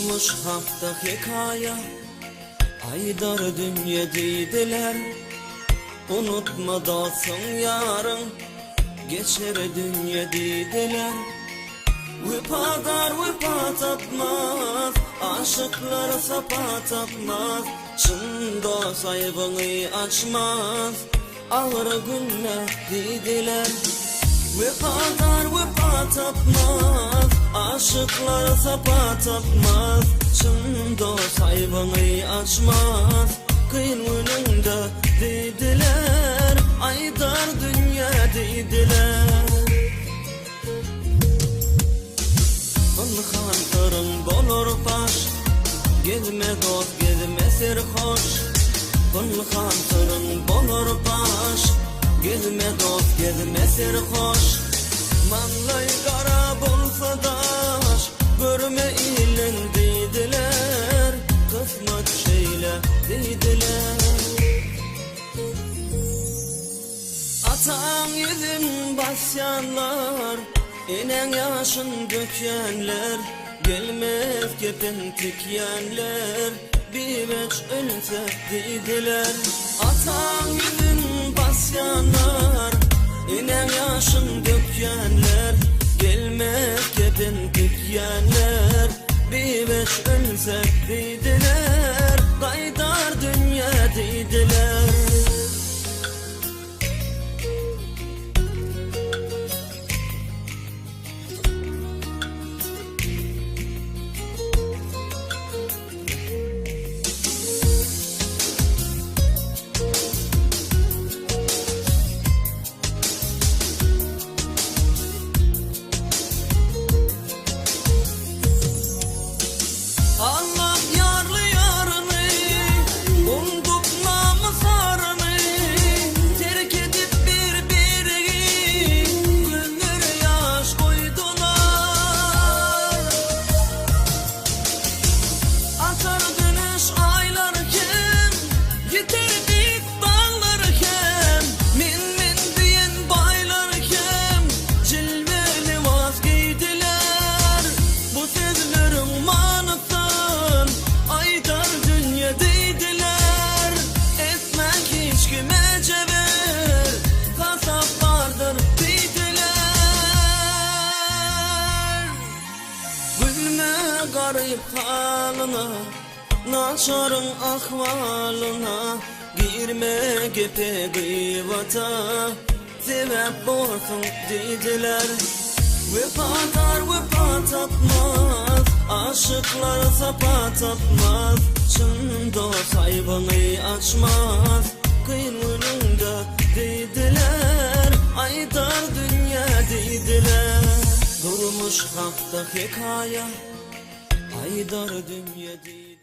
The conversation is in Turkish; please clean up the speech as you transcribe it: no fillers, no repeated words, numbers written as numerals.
Durmuş hakta hikaya, aydar dünya deydiler. Unutmadasın yarın, geçer dünya deydiler. Vıpadar vıpa tapmaz, aşıklar sapa tapmaz. Çın dost ayıbını açmaz, ağır günler deydiler. Vıpadar vıpa tapmaz, aşıklar sapa tapmaz. Çın dost ayıbını açmaz, kıyın önünde deydiler. Aydar dünya deydiler. Kantarın bolur baş, gezme dost gezme serhoş. Kantarın bolur baş, gezme dost gezme serhoş. Manlay kara bolsa daş, görme ilin deydiler. Kısmet şeyle deydiler. Atan yüzün basyanlar, enen yaşın dökyenler. Gelmez kepen tikyenler, bir beş ölse deydiler. Atan yüzün basyanlar, enen yaşın dökyenler. Gelmez kepen tikyenler, bir beş ölse deydiler. Gaydar dünya deydiler. Allah yarlı yarını, bulduk namuslarını, terk edip birbiri, gönlür yaş koydular. Atar dönüş aylarken, yeter bit dağlarken, min diyen baylarken, cilveli vazgeydiler. Bu sözlerin manası aydar dünya deydiler. Etmek hiç kime ceber, kasap vardır deydiler. Gülme garip halına, naçarın ahvalına. Girme gepe gıybata, sebep olsun deydiler. Vıpadar vıpa tapmaz, aşıklar sapa tapmaz. Çın dost ayıbını açmaz, kıyın önünde deydiler. Aydar dünya deydiler. Durmuş hakta hikaya, aydar dünya deydiler.